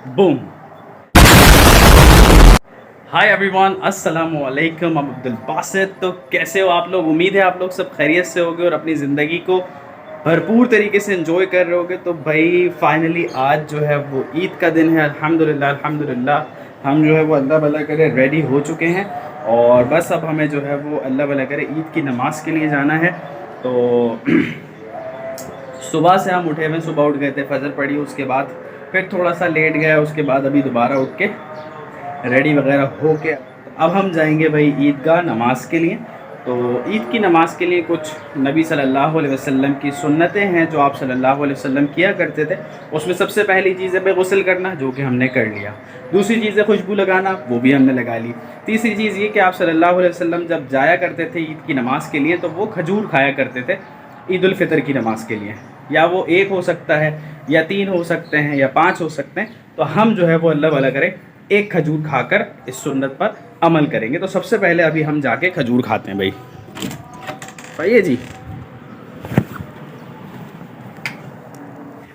Boom. Hi everyone, अस्सलाम वालेकुम। I'm Abdul Basit. तो कैसे हो आप लोग? उम्मीद है आप लोग सब खैरियत से होगे और अपनी ज़िंदगी को भरपूर तरीके से एंजॉय कर रहे होगे। तो भाई फाइनली आज जो है वो ईद का दिन है। अल्हम्दुलिल्लाह अल्हम्दुलिल्लाह हम जो है वो अल्लाह भला करे रेडी हो चुके हैं और बस अब हमें जो है वो अल्लाह भला करे ईद की नमाज़ के लिए जाना है। तो सुबह से हम उठे हुए, सुबह उठ गए थे, फजर पड़ी, उसके बाद फिर थोड़ा सा लेट गया, उसके बाद अभी दोबारा उठ के रेडी वगैरह हो के अब हम जाएंगे भाई ईदगाह नमाज के लिए। तो ईद की नमाज के लिए कुछ नबी सल्लल्लाहु अलैहि वसल्लम की सुन्नतें हैं जो आप सल्लल्लाहु अलैहि वसल्लम किया करते थे। उसमें सबसे पहली चीज़ है गुस्ल करना, जो कि हमने कर लिया। दूसरी चीज़ है खुशबू लगाना, वो भी हमने लगा ली। तीसरी चीज़ ये कि आप सल्लल्लाहु अलैहि वसल्लम जब जाया करते थे ईद की नमाज के लिए तो वो खजूर खाया करते थे ईद उल फितर की नमाज के लिए। या वो एक हो सकता है या तीन हो सकते हैं या पाँच हो सकते हैं। तो हम जो है वो अल्लाह भला करे एक खजूर खाकर इस सुन्नत पर अमल करेंगे। तो सबसे पहले अभी हम जाके खजूर खाते हैं भाई। पाइए जी।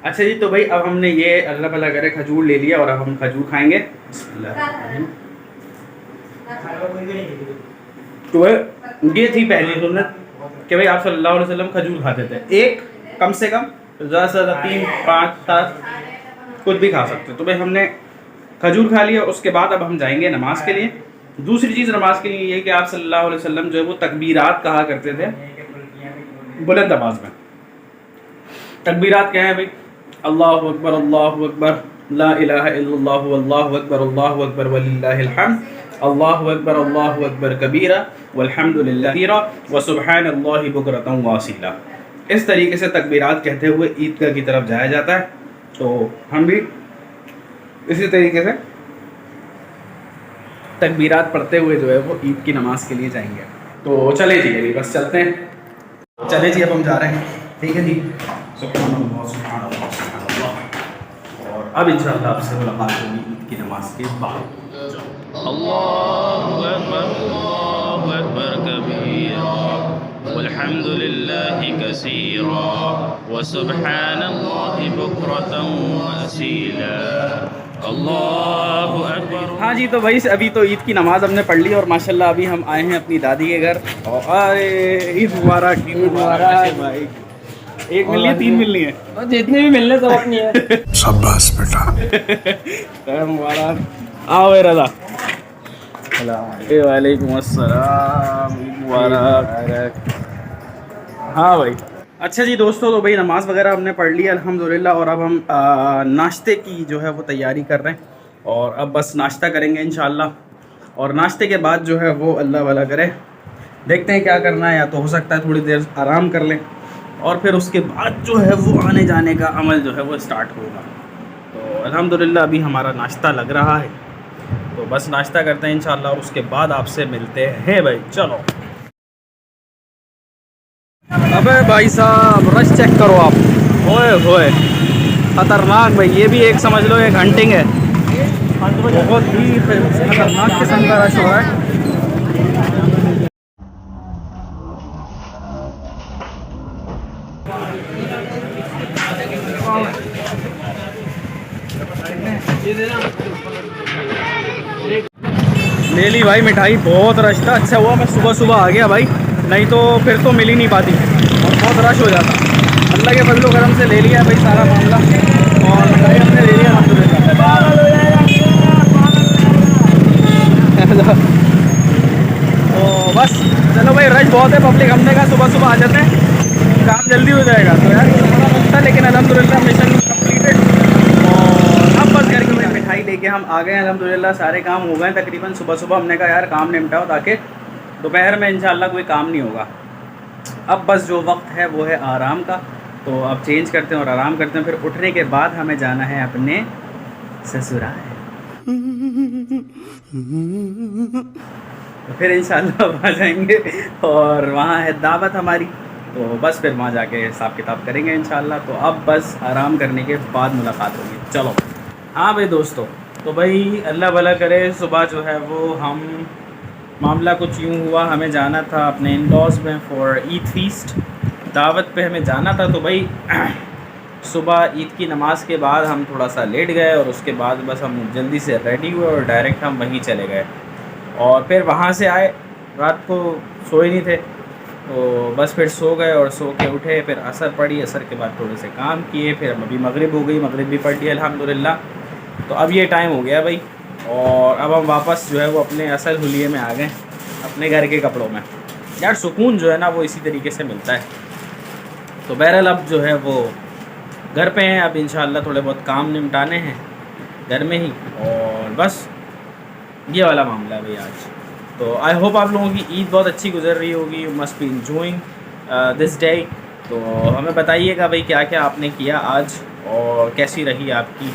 अच्छा जी, तो भाई अब हमने ये अल्लाह भला करे खजूर ले लिया और अब हम खजूर खाएंगे। तो ये थी पहली सुन्नत कि भाई आप सल्लल्लाहु अलैहि वसल्लम खजूर खाते थे, एक कम से कम, ज़्यादा से ज़्यादा 3 5 7 कुछ भी खा सकते हो। तो भाई हमने खजूर खा लिया। उसके बाद अब हम जाएंगे नमाज के लिए। दूसरी चीज़ नमाज के लिए ये कि आप सल्लल्लाहु अलैहि वसल्लम जो है वो तकबीरात कहा करते थे बुलंद आवाज़ में। तकबीरात क्या है भाई? अल्लाहु अकबर, ला इलाहा इल्लल्लाहु, अल्लाहु अकबर वलिल्लाहिल हम्द, अल्लाहु अकबर कबीरा वल्हम्दुलिल्लाहि व सुब्हानल्लाहि बुकरतन व असीला। इस तरीके से तकबीरात कहते हुए ईदगाह की तरफ जाया जाता है। तो हम भी इसी तरीके से तकबीरात पढ़ते हुए जो है वो ईद की नमाज के लिए जाएंगे। तो चले जी, अभी बस चलते हैं। चले जी, अब हम जा रहे हैं। ठीक है जी। सुब्हानल्लाह सुब्हानल्लाह सुब्हानल्लाह। और अब इंशाअल्लाह आपसे मुलाकात होगी ईद की नमाज के बाद। अल्लाहु अकबर कबीरा वल्हम्दुलिल्लाहि कसीरा व सुब्हानल्लाहि बुकरतन व असीला। अल्लाहु अकबर। हाँ जी, तो भाई अभी तो ईद की नमाज़ हमने पढ़ ली और माशाल्लाह अभी हम आए हैं अपनी दादी के घर। और अरे ईद मुबारक, ईद मुबारक भाई। एक मिलनी है, 3 मिलनी है, जितने भी मिलने सब अपनी है। शाबाश बेटा। मुबारक। आओ भाई रजा। वालेकुम अस्सलाम, ईद मुबारक। हाँ भाई। अच्छा जी दोस्तों, तो भाई नमाज़ वगैरह हमने पढ़ ली अल्हम्दुलिल्लाह और अब हम नाश्ते की जो है वो तैयारी कर रहे हैं और अब बस नाश्ता करेंगे इंशाअल्लाह। और नाश्ते के बाद जो है वो अल्लाह वाला करे देखते हैं क्या करना है। या तो हो सकता है थोड़ी देर आराम कर लें और फिर उसके बाद जो है वो आने जाने का अमल जो है वो स्टार्ट होगा। तो अल्हम्दुलिल्लाह अभी हमारा नाश्ता लग रहा है, तो बस नाश्ता करते हैं इंशाअल्लाह और उसके बाद आपसे मिलते हैं भाई। चलो। अबे भाई साहब, रश चेक करो आप। ओए होए, खतरनाक भाई। ये भी एक समझ लो एक हंटिंग है। बहुत ही खतरनाक किस्म का रश हो रहा है। ले ली भाई मिठाई, बहुत रश था। अच्छा हुआ मैं सुबह सुबह आ गया भाई, नहीं तो फिर तो मिल ही नहीं पाती और बहुत रश हो जाता। अल्लाह के फजल करम से ले लिया भाई सारा मामला और मिठाई हमने ले लिया तो बस चलो भाई, रश बहुत है, पब्लिक हमने कहा सुबह सुबह आ जाते हैं, काम जल्दी हो जाएगा। तो यार थोड़ा वक्त था लेकिन अल्हम्दुलिल्लाह मिशन कम्प्लीटेड। और अब बस घर की मिठाई लेके हम आ गए अल्हम्दुलिल्लाह। सारे काम हो गए तकरीबन। सुबह सुबह हमने कहा यार काम निपटाओ ताकि दोपहर में इंशाअल्लाह कोई काम नहीं होगा। अब बस जो वक्त है वो है आराम का, तो अब चेंज करते हैं और आराम करते हैं। फिर उठने के बाद हमें जाना है अपने ससुराल। तो फिर इंशाअल्लाह वहाँ जाएंगे और वहाँ है दावत हमारी। तो बस फिर वहाँ जाके हिसाब किताब करेंगे इंशाअल्लाह। तो अब बस आराम करने के बाद मुलाकात होगी। चलो। हाँ भाई दोस्तों, तो भाई अल्लाह भला करे सुबह जो है वो हम मामला कुछ यूँ हुआ, हमें जाना था अपने इन लॉज में फॉर ईद फीस्ट, दावत पे हमें जाना था। तो भाई सुबह ईद की नमाज़ के बाद हम थोड़ा सा लेट गए और उसके बाद बस हम जल्दी से रेडी हुए और डायरेक्ट हम वहीं चले गए। और फिर वहाँ से आए, रात को सोए नहीं थे तो बस फिर सो गए और सो के उठे, फिर असर पड़ी, असर के बाद थोड़े से काम किए, फिर अभी मगरिब हो गई, मगरिब भी पढ़ ली अल्हम्दुलिल्लाह। तो अब ये टाइम हो गया भाई और अब हम वापस जो है वो अपने असल हुलिये में आ गए, अपने घर के कपड़ों में। यार सुकून जो है ना वो इसी तरीके से मिलता है। तो बहरहाल अब जो है वो घर पे हैं, अब इंशाअल्लाह थोड़े बहुत काम निपटाने हैं घर में ही, और बस ये वाला मामला है भाई आज। तो आई होप आप लोगों की ईद बहुत अच्छी गुजर रही होगी, you must be enjoying this day. तो हमें बताइएगा भाई क्या क्या आपने किया आज और कैसी रही आपकी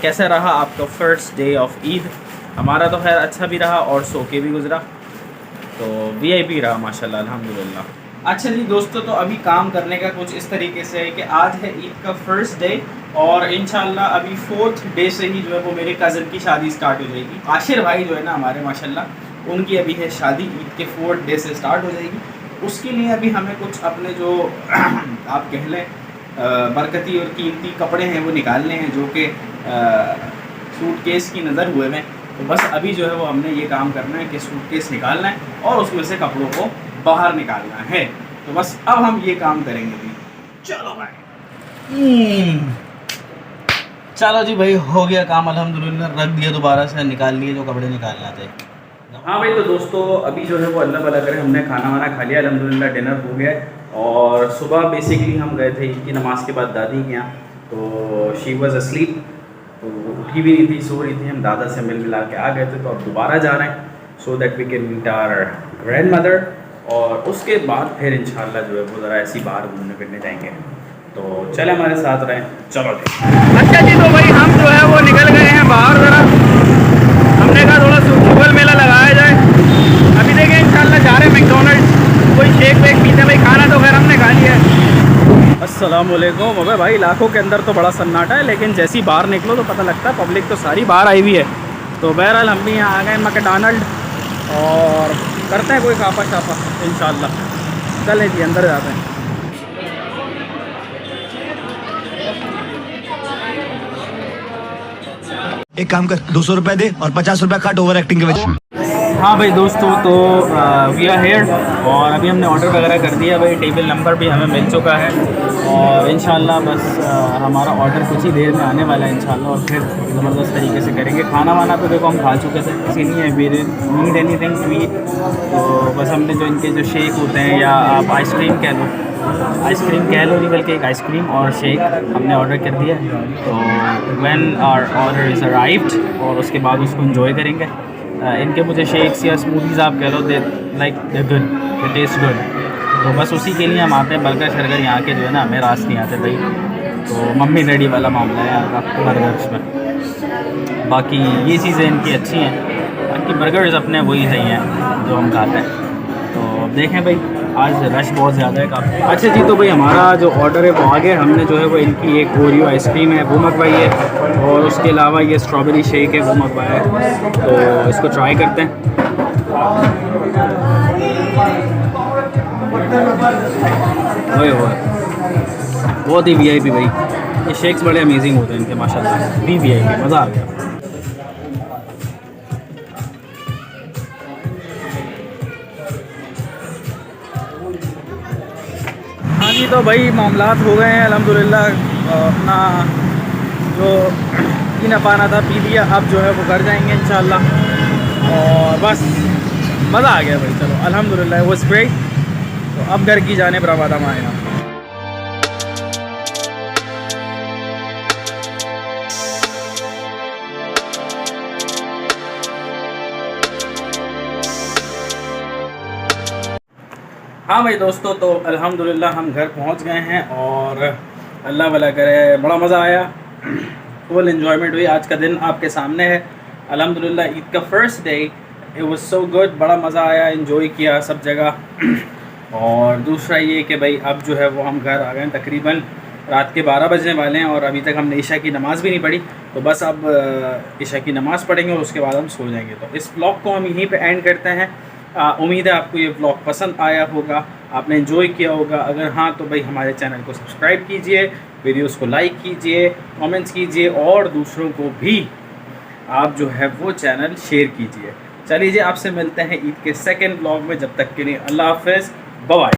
कैसा रहा आपका फ़र्स्ट डे ऑफ ईद। हमारा तो खैर अच्छा भी रहा और सो के भी गुज़रा, तो VIP रहा माशाल्लाह अल्हम्दुलिल्लाह। अच्छा जी दोस्तों, तो अभी काम करने का कुछ इस तरीके से है कि आज है ईद का फ़र्स्ट डे और इंशाल्लाह अभी 4th डे से ही जो है वो मेरे कज़न की शादी स्टार्ट हो जाएगी। आशिर भाई जो है ना हमारे माशाल्लाह, उनकी अभी है शादी, ईद के 4th डे से स्टार्ट हो जाएगी। उसके लिए अभी हमें कुछ अपने जो आप कह लें बरकती और कीमती कपड़े हैं वो निकालने हैं, जो कि सूटकेस की नज़र हुए में। तो बस अभी जो है वो हमने ये काम करना है कि सूटकेस निकालना है और उसमें से कपड़ों को बाहर निकालना है। तो बस अब हम ये काम करेंगे जी। चलो भाई चलो जी भाई, हो गया काम अल्हम्दुलिल्लाह, रख दिया दोबारा से, निकाल लिए जो कपड़े निकालना थे। हाँ भाई, तो दोस्तों अभी जो है वो अल्लाह भला करे हमने खाना वाना खा लिया अल्हम्दुलिल्लाह, डिनर हो गया। और सुबह बेसिकली हम गए थे ईद की नमाज़ के बाद दादी के यहाँ, तो शी वॉज़ अस्लीप, तो उठी भी नहीं थी, सो रही थी। हम दादा से मिल मिला के आ गए थे, तो अब दोबारा जा रहे हैं so that we can meet our grandmother. और उसके बाद फिर इंशाल्लाह जो है वो ज़रा ऐसी बाहर घूमने फिरने जाएंगे। तो चले हमारे साथ रहें, चलो जी। अच्छा जी, तो भाई हम जो है वो निकल गए हैं बाहर ज़रा, हमने कहा थोड़ा सुगल मेला लगाया जाए। अभी देखें इंशाल्लाह जा रहे हैं मैकडोनल्ड्स, कोई शेक वेक पीते। भाई खाना तो खैर हमने खा लिया है। अस्सलाम वालेकुम। अबे भाई इलाकों के अंदर तो बड़ा सन्नाटा है, लेकिन जैसे ही बाहर निकलो तो पता लगता है पब्लिक तो सारी बाहर आई हुई है। तो बहरहाल हम भी यहाँ आ गए मैकडोनल्ड और करते हैं कोई खापा शापा इंशाल्लाह। चलें जी अंदर जाते हैं। एक काम कर, 200 रुपए दे और 50 रुपए काट ओवर एक्टिंग के वजह। हाँ भाई दोस्तों, तो वी आर हेयर और अभी हमने ऑर्डर वगैरह कर दिया भाई, टेबल नंबर भी हमें मिल चुका है और इंशाल्लाह बस हमारा ऑर्डर कुछ ही देर में आने वाला है इंशाल्लाह। और फिर ज़बरदस्त तरीके से करेंगे। खाना वाना तो देखो हम खा चुके थे, इसीलिए we need anything to eat. तो बस हमने जो इनके जो शेक होते हैं, या आप आइसक्रीम कह लो, आइसक्रीम कह लो नहीं बल्कि एक आइसक्रीम और शेक हमने ऑर्डर कर दिया। तो when our order is arrived और उसके बाद उसको एंजॉय करेंगे। इनके मुझे शेक्स या स्मूदीज़ आप कह लो, they like they good, they taste good. तो बस उसी के लिए हम आते हैं। बर्गर शर्गर यहाँ के जो है ना हमें रास नहीं आते भाई, तो मम्मी डैडी वाला मामला है यहाँ का बर्गर्स में। बाकी ये चीज़ें इनकी अच्छी हैं, बाकी बर्गर्स अपने वही सही हैं जो हम खाते हैं। तो देखें भाई, आज रश बहुत ज़्यादा है काफ़ी। अच्छा जी, तो भाई हमारा जो ऑर्डर है वो आ गया। हमने जो है वो इनकी एक ओरियो आइसक्रीम है वो मंगवाई है और उसके अलावा ये स्ट्रॉबेरी शेक है वो मंगवाया है। तो इसको ट्राई करते हैं। ओए ओए, बहुत ही VIP भाई, ये शेक्स बड़े अमेजिंग होते हैं इनके माशाल्लाह, VIP मज़ा आ गया। हाँ जी, तो भाई मामलात हो गए हैं अल्हम्दुलिल्लाह। अपना जो पीना पाना था पी लिया, अब जो है वो घर जाएंगे इंशाल्लाह। और बस मज़ा आ गया भाई, चलो अल्हम्दुलिल्लाह, वो ग्रेट। तो अब घर की जाने पर आबाद हम आए हैं। हाँ भाई दोस्तों, तो अल्हम्दुलिल्लाह हम घर पहुंच गए हैं और अल्लाह भला करे बड़ा मज़ा आया, फुल एंजॉयमेंट हुई। आज का दिन आपके सामने है अल्हम्दुलिल्लाह, ईद का first day, it was so good, बड़ा मज़ा आया, एंजॉय किया सब जगह। और दूसरा ये कि भाई अब जो है वो हम घर आ गए, तकरीबन रात के 12 बजने वाले हैं और अभी तक हमने ईशा की नमाज़ भी नहीं पढ़ी। तो बस अब ईशा की नमाज़ पढ़ेंगे और उसके बाद हम सो जाएंगे। तो इस ब्लॉग को हम यहीं पे एंड करते हैं। उम्मीद है आपको ये ब्लॉग पसंद आया होगा, आपने एंजॉय किया होगा। अगर हाँ तो भाई हमारे चैनल को सब्सक्राइब कीजिए, वीडियोस को लाइक कीजिए, कमेंट्स कीजिए और दूसरों को भी आप जो है वो चैनल शेयर कीजिए। चलिए जी, आपसे मिलते हैं ईद के सेकंड ब्लॉग में। जब तक के लिए अल्लाह हाफ़िज़, बाय बाय।